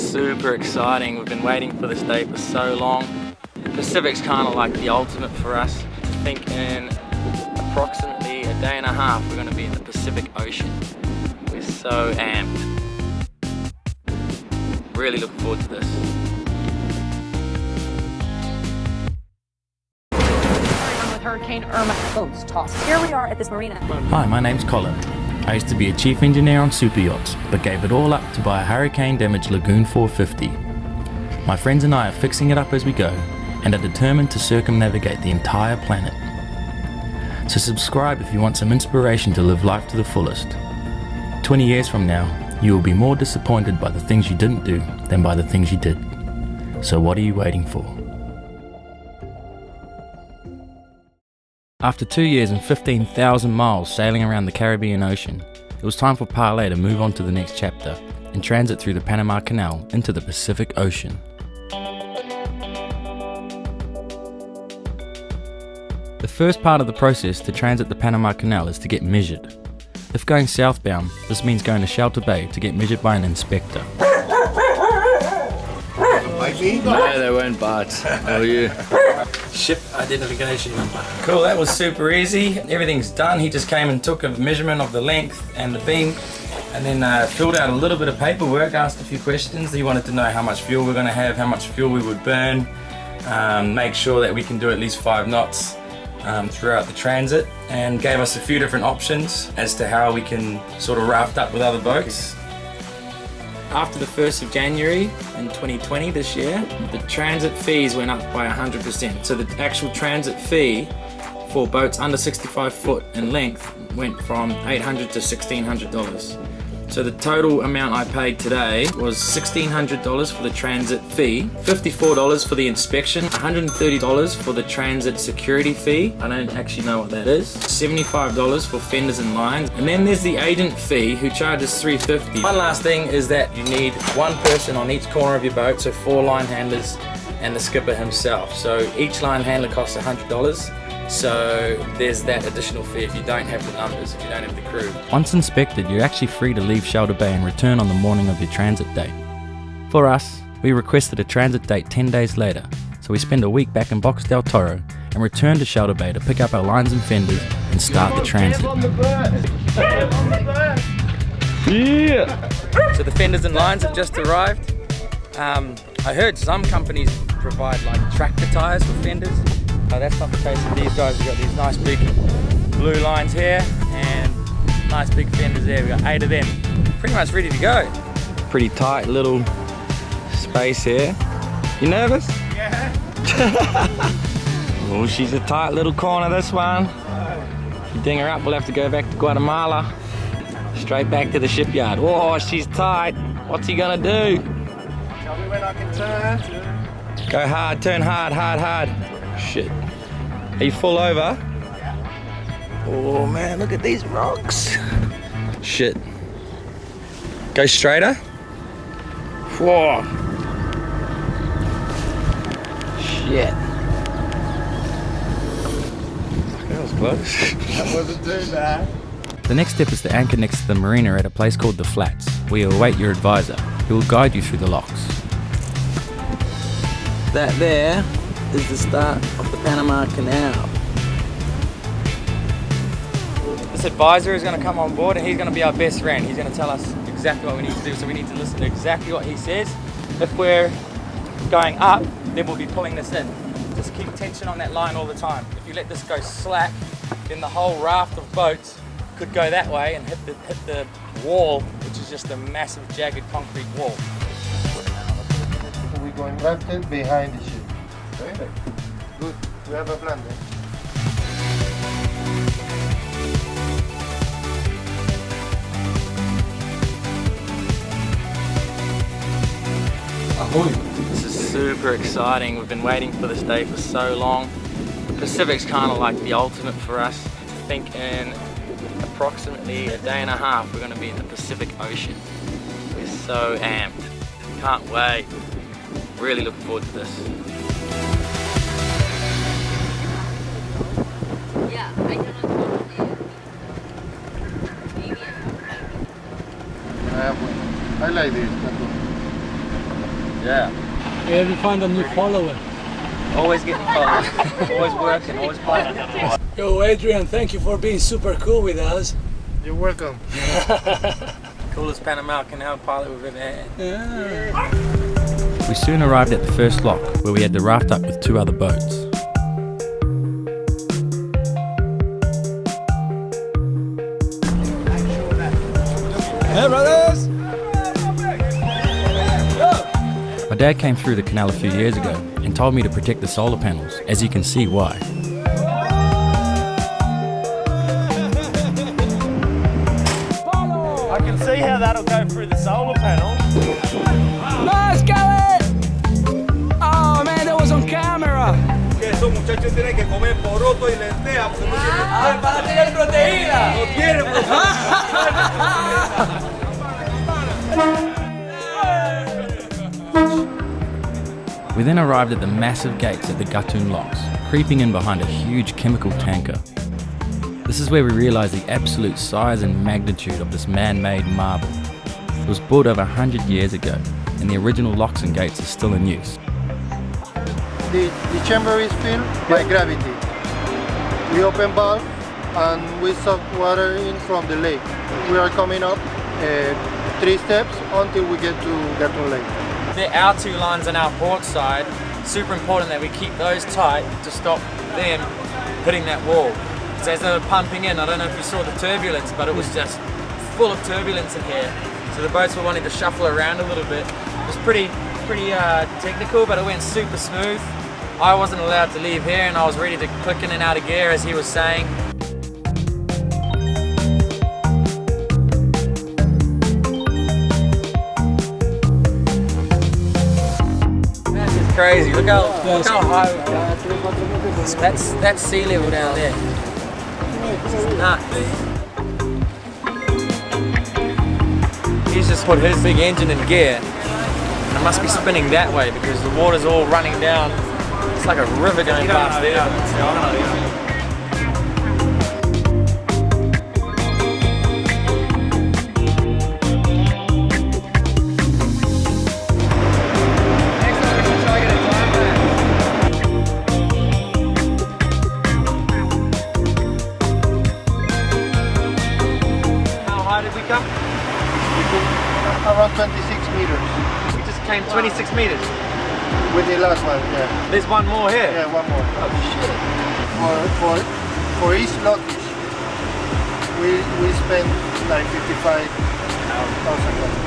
super exciting. We've been waiting for this day for so long. The Pacific's kind of like the ultimate for us. I think in approximately a day and a half we're going to be in the Pacific Ocean. We're so amped. Really looking forward to this. With Hurricane Irma, boats tossed. Here we are at this marina. Hi, my name's Colin. I used to be a chief engineer on super yachts, but gave it all up to buy a hurricane-damaged Lagoon 450. My friends and I are fixing it up as we go, and are determined to circumnavigate the entire planet. So subscribe if you want some inspiration to live life to the fullest. 20 years from now, you will be more disappointed by the things you didn't do than by the things you did. So what are you waiting for? After 2 years and 15,000 miles sailing around the Caribbean Ocean, it was time for Parlay to move on to the next chapter and transit through the Panama Canal into the Pacific Ocean. The first part of the process to transit the Panama Canal is to get measured. If going southbound, this means going to Shelter Bay to get measured by an inspector. No, they won't bite. How are you? Ship identification number. Cool, that was super easy. Everything's done. He just came and took a measurement of the length and the beam, and then filled out a little bit of paperwork, asked a few questions. He wanted to know how much fuel we're going to have, how much fuel we would burn, make sure that we can do at least 5 knots throughout the transit, and gave us a few different options as to how we can sort of raft up with other boats. After the 1st of January in 2020 this year, the transit fees went up by 100%. So the actual transit fee for boats under 65 foot in length went from $800 to $1,600. So the total amount I paid today was $1,600 for the transit fee, $54 for the inspection, $130 for the transit security fee, I don't actually know what that is, $75 for fenders and lines, and then there's the agent fee who charges $350. One last thing is that you need one person on each corner of your boat, so 4 line handlers and the skipper himself. So each line handler costs $100. So there's that additional fee if you don't have the numbers, if you don't have the crew. Once inspected, you're actually free to leave Shelter Bay and return on the morning of your transit date. For us, we requested a transit date 10 days later, so we spend a week back in Box del Toro and return to Shelter Bay to pick up our lines and fenders and start the transit. Yeah! So the fenders and lines have just arrived. I heard some companies provide like tractor tires for fenders. That's not the case with these guys. We've got these nice big blue lines here and nice big fenders there. We've got 8 of them. Pretty much ready to go. Pretty tight little space here. You nervous? Yeah. Oh, she's a tight little corner, this one. If you ding her up, we'll have to go back to Guatemala. Straight back to the shipyard. Oh, she's tight. What's he gonna do? Tell me when I can turn. Go hard, turn hard, hard, hard. Shit. Are you full over? Yeah. Oh man, look at these rocks. Shit. Go straighter. Whoa. Shit. That was close. That wasn't too bad. The next step is to anchor next to the marina at a place called the Flats, where you await your advisor, who will guide you through the locks. That there is the start of the Panama Canal. This advisor is going to come on board and he's going to be our best friend. He's going to tell us exactly what we need to do, so we need to listen to exactly what he says. If we're going up, then we'll be pulling this in. Just keep tension on that line all the time. If you let this go slack, then the whole raft of boats could go that way and hit the wall, which is just a massive jagged concrete wall. We're going left behind the ship. Okay. Good. We have a plan then. Ahoy. This is super exciting. We've been waiting for this day for so long. The Pacific's kind of like the ultimate for us. I think in approximately a day and a half we're going to be in the Pacific Ocean. We're so amped. Can't wait. Really looking forward to this. Yeah, I cannot talk to you. I like this. Yeah. Every find a new follower. Always getting followed. Always working, always playing. Yo, Adrian, thank you for being super cool with us. You're welcome. Coolest Panama Canal pilot we've ever had. Yeah. We soon arrived at the first lock, where we had to raft up with 2 other boats. Hey, brothers! My dad came through the canal a few years ago and told me to protect the solar panels, as you can see why. I can see how that'll go through the solar panel. Nice going! Oh man, that was on camera! Que esos muchachos tienen que comer poroto y lentejas porque no tienen... ¡Para tener proteína! No tienen We then arrived at the massive gates at the Gatun locks, creeping in behind a huge chemical tanker. This is where we realised the absolute size and magnitude of this man-made marvel. It was built over 100 years ago, and the original locks and gates are still in use. The chamber is filled by gravity. We open valve and we suck water in from the lake. We are coming up 3 steps until we get to Gatun Lake. They're our 2 lines on our port side. Super important that we keep those tight to stop them hitting that wall. So as they were pumping in, I don't know if you saw the turbulence, but it was just full of turbulence in here. So the boats were wanting to shuffle around a little bit. It was pretty technical, but it went super smooth. I wasn't allowed to leave here and I was ready to click in and out of gear as he was saying. That's just crazy. Look how high we've got. That's sea level down there. This is nuts. He's just put his big engine in gear. And it must be spinning that way because the water's all running down. It's like a river going past there. How high did we come? Around 26 meters. We just came 26 meters. With the last one, yeah. There's one more here. Yeah, one more. Oh shit. For each lockish, we spend like 55,000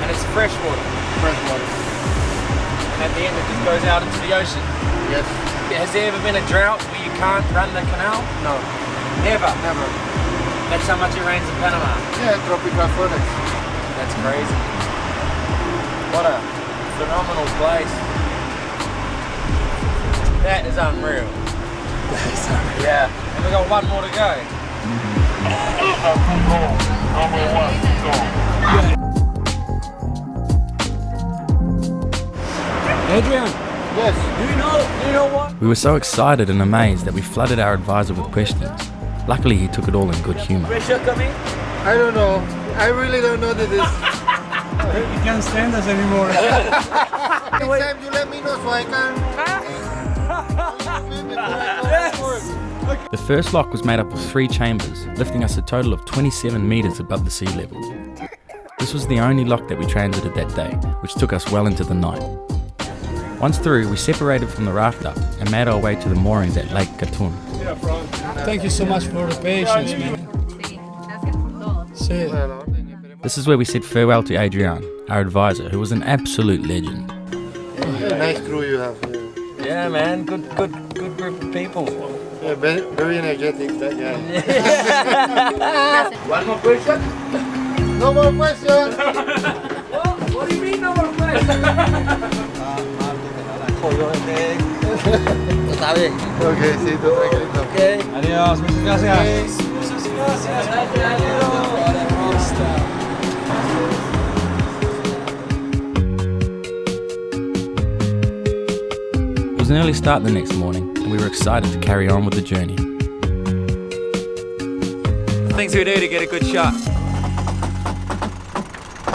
And it's fresh water. fresh water. And at the end it just goes out into the ocean. Yes. Has there ever been a drought where you can't run the canal? No. Never. Never. That's how much it rains in Panama. Yeah, tropical forests. That's crazy. What a phenomenal place. That is unreal. Yeah, and we got one more to go. Adrian, Yes. do you know what? We were so excited and amazed that we flooded our advisor with questions. Luckily, he took it all in good humour. Pressure coming? I don't know. I really don't know that this. You can't stand us anymore. Next time you let me know so I can. The first lock was made up of 3 chambers, lifting us a total of 27 metres above the sea level. This was the only lock that we transited that day, which took us well into the night. Once through, we separated from the raft up and made our way to the moorings at Lake Gatun. Thank you so much for the patience, man. Sí. This is where we said farewell to Adrian, our advisor, who was an absolute legend. Nice crew you have. Yeah, man, good group of people. Yeah, very energetic, that guy. One more question? No more questions. What do you mean no more question? Okay, sí, tú tranquilito. Adiós, muchas gracias. It was an early start the next morning, and we were excited to carry on with the journey. Things we do to get a good shot.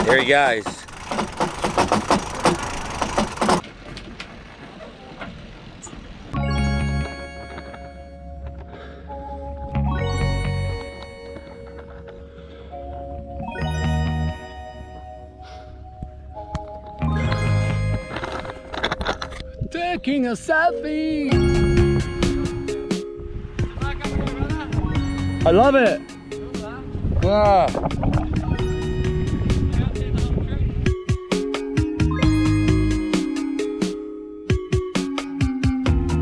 There he goes. Taking a selfie. I love it. Wow.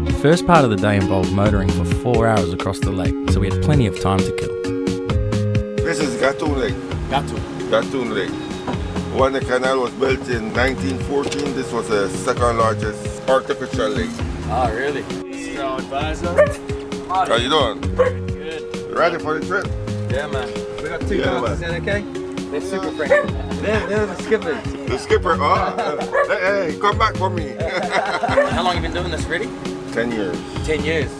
The first part of the day involved motoring for 4 hours across the lake, so we had plenty of time to kill. This is Gatun Lake. Gatun Lake. When the canal was built in 1914, this was the second largest artificial lake. Oh, really? This is our advisor. How you doing? Good. You ready for the trip? Yeah, man. We got two Yeah, cars, man. is that okay? They're super friendly. They're the skippers. The skipper, hey, come back for me. How long have you been doing this, Freddie? 10 years. 10 years.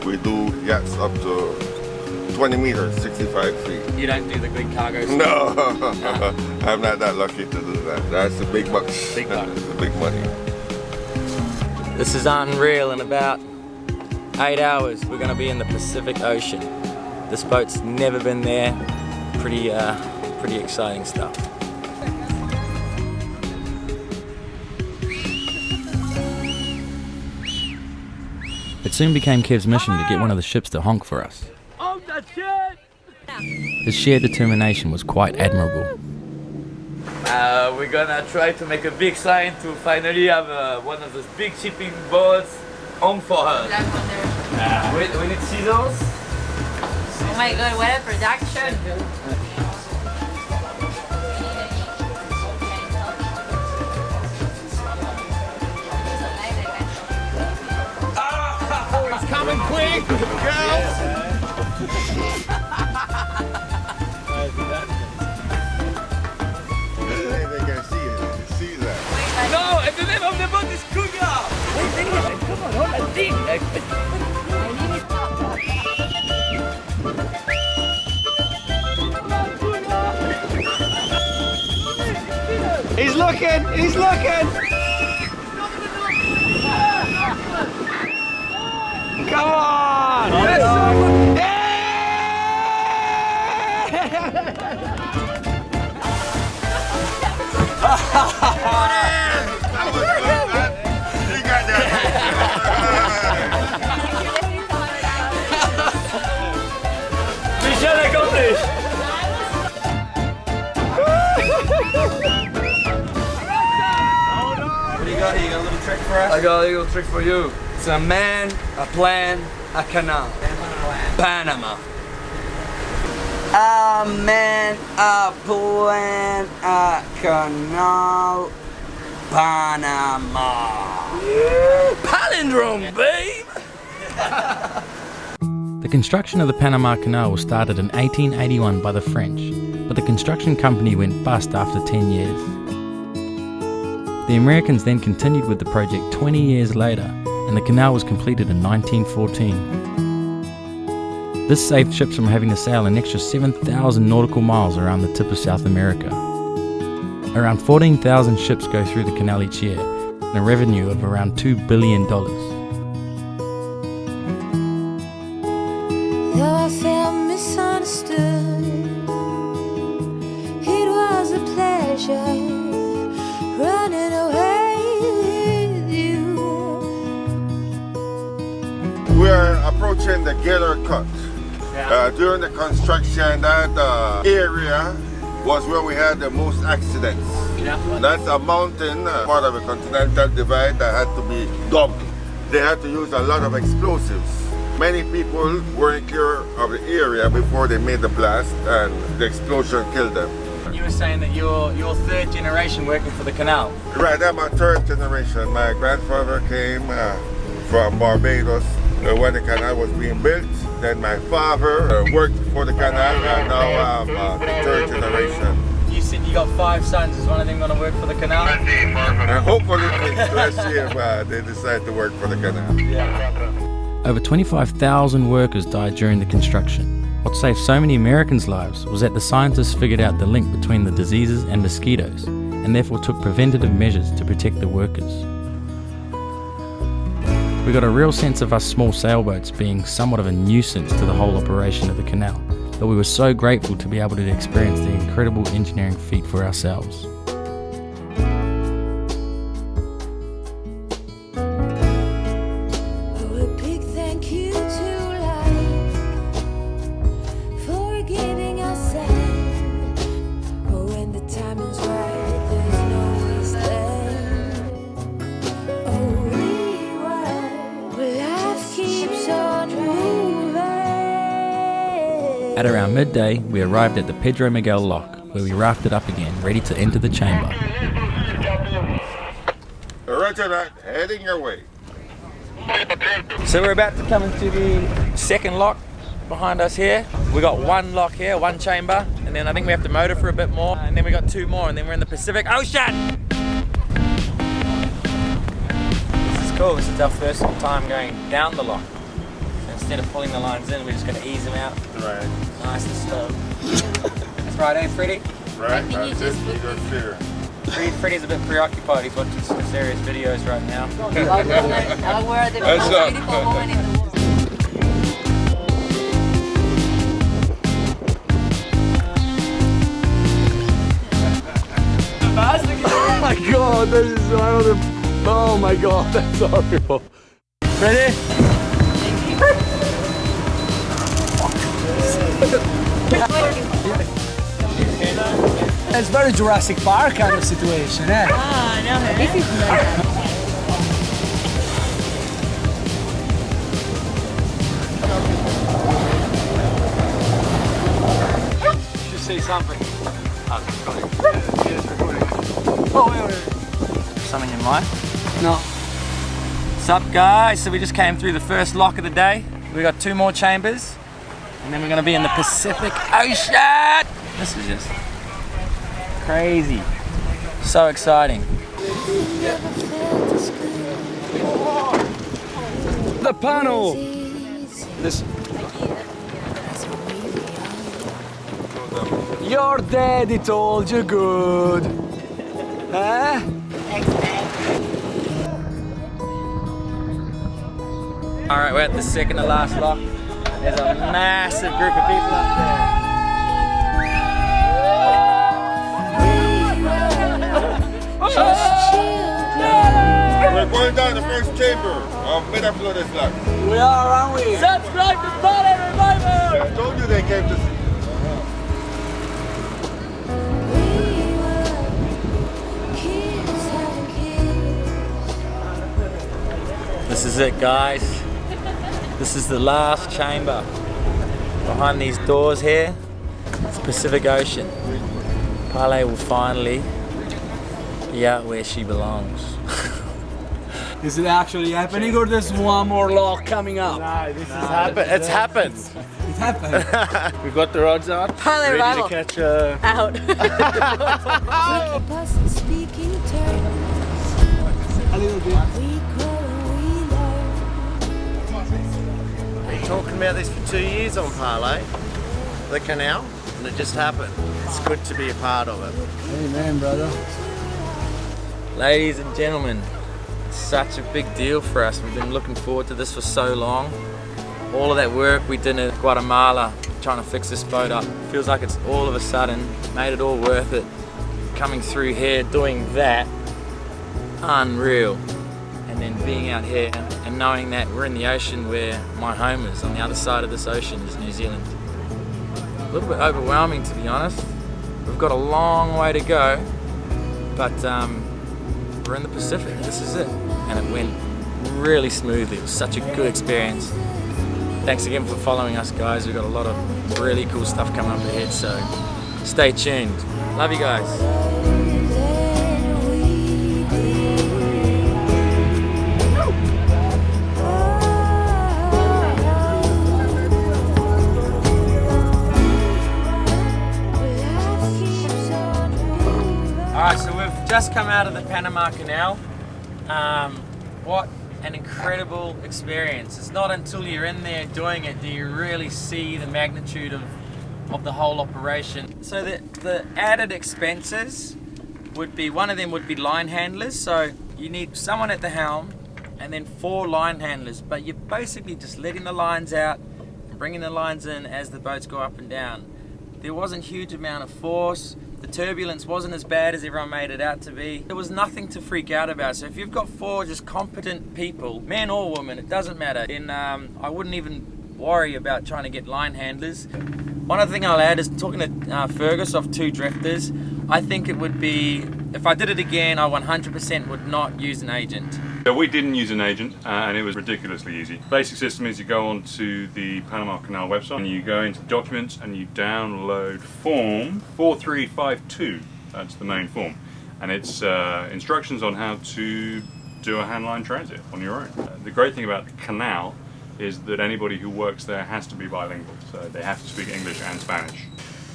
We do yachts up to 20 meters, 65 feet. You don't do the big cargo stuff? No, I'm not that lucky to do that. That's the big bucks. Big bucks. That's the big money. This is unreal. In about 8 hours, we're going to be in the Pacific Ocean. This boat's never been there. Pretty exciting stuff. It soon became Kev's mission to get one of the ships to honk for us. Oh, that shit. His sheer determination was quite admirable. We're gonna try to make a big sign to finally have one of those big shipping boats on for us. We need scissors. Oh my god, what a production! It's coming quick. They can see that. No, and the name of the boat is Cougar. Come on, hold on. He's looking. He's looking. Come on. You got that. Mission accomplished. What do you got here? You got a little trick for us? I got a little trick for you. It's a man, a plan, a canal. Panama. A man, a plan, a canal, Panama. Palindrome, babe. The construction of the Panama Canal was started in 1881 by the French, but the construction company went bust after 10 years. The Americans then continued with the project 20 years later, and the canal was completed in 1914. This saved ships from having to sail an extra 7,000 nautical miles around the tip of South America. Around 14,000 ships go through the canal each year, and a revenue of around $2 billion. Though I felt misunderstood, it was a pleasure running away with you. We're approaching the Gator Cut. During the construction, that area was where we had the most accidents. That's a mountain, part of a continental divide that had to be dug. They had to use a lot of explosives. Many people weren't clear of the area before they made the blast, and the explosion killed them. You were saying that you're third generation working for the canal. Right, I'm a third generation. My grandfather came from Barbados when the canal was being built. Then my father worked for the canal, and now I'm the third generation. You said you got 5 sons. Is one of them going to work for the canal? And hopefully let's see if they decide to work for the canal. Over 25,000 workers died during the construction. What saved so many Americans' lives was that the scientists figured out the link between the diseases and mosquitoes, and therefore took preventative measures to protect the workers. We got a real sense of us small sailboats being somewhat of a nuisance to the whole operation of the canal, but we were so grateful to be able to experience the incredible engineering feat for ourselves. At around midday, we arrived at the Pedro Miguel lock, where we rafted up again, ready to enter the chamber. Roger that, heading your way. So we're about to come into the second lock behind us here. We got one lock here, one chamber, and then I think we have to motor for a bit more, and then we got two more, and then we're in the Pacific Ocean. This is cool. This is our first time going down the lock. So instead of pulling the lines in, we're just going to ease them out. Right. Nice and slow. That's right, eh, Freddie? Right, that's it, you got clear. Freddie's a bit preoccupied. He's watching some serious videos right now. I'll wear the most beautiful woman in the world. Oh my god, this is one of the... Oh my god, that's horrible. Ready? It's very Jurassic Park kind of situation, eh? Ah, no, this is nice. You should say something. Oh, wait. Something in mind? No. What's up, guys? So we just came through the first lock of the day. We got two more chambers, and then we're gonna be in the Pacific Ocean. This is just crazy. So exciting. The panel. Listen. Your daddy told you good. Huh? All right, we're at the second to last lock. There's a massive group of people up there. We're going down the first chamber of Metaflodes Lock. We are, aren't we? Subscribe to Parlay Revival! I told you they came to see. This is it, guys. This is the last chamber. Behind these doors here, it's Pacific Ocean. Parlay will finally be out where she belongs. Is it actually happening or there's one more lock coming up? It's happened. It happened. We've got the rods out. Parlay ready Revival. to catch Out. A little bit. Been talking about this for 2 years on Parlay, the canal, and it just happened. It's good to be a part of it. Amen, brother. Ladies and gentlemen, it's such a big deal for us. We've been looking forward to this for so long. All of that work we did in Guatemala trying to fix this boat up, feels like it's all of a sudden made it all worth it. Coming through here, doing that, unreal. And then being out here and knowing that we're in the ocean where my home is. On the other side of this ocean is New Zealand. A little bit overwhelming, to be honest. We've got a long way to go, but we're in the Pacific. This is it. And it went really smoothly. It was such a good experience. Thanks again for following us, guys. We've got a lot of really cool stuff coming up ahead, so stay tuned. Love you guys. Alright, so we've just come out of the Panama Canal. What an incredible experience. It's not until you're in there doing it do you really see the magnitude of the whole operation. So the added expenses would be, one of them would be line handlers. So you need someone at the helm and then 4 line handlers, but you're basically just letting the lines out and bringing the lines in as the boats go up and down. There wasn't a huge amount of force. The turbulence wasn't as bad as everyone made it out to be. There was nothing to freak out about. So if you've got 4 just competent people, men or women, it doesn't matter, then I wouldn't even worry about trying to get line handlers. One other thing I'll add is talking to Fergus of 2 Drifters. I think it would be, if I did it again, I 100% would not use an agent. So we didn't use an agent, and it was ridiculously easy. Basic system is you go onto the Panama Canal website and you go into documents and you download form 4352. That's the main form, and it's instructions on how to do a handline transit on your own. The great thing about the canal is that anybody who works there has to be bilingual, so they have to speak English and Spanish.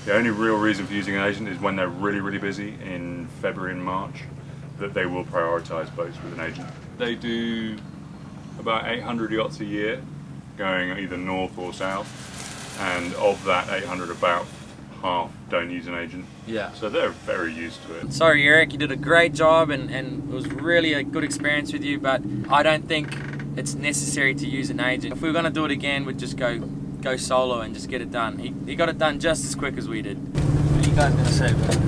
The only real reason for using an agent is when they're really busy in February and March, that they will prioritise boats with an agent. They do about 800 yachts a year, going either north or south, and of that 800, about half don't use an agent. Yeah. So they're very used to it. Sorry, Eric, you did a great job, and it was really a good experience with you, but I don't think it's necessary to use an agent. If we were going to do it again, we'd just go solo and just get it done. He got it done just as quick as we did. What are you guys going to say about it?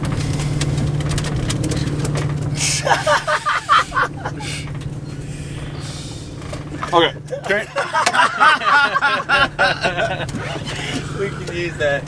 Okay. We can use that.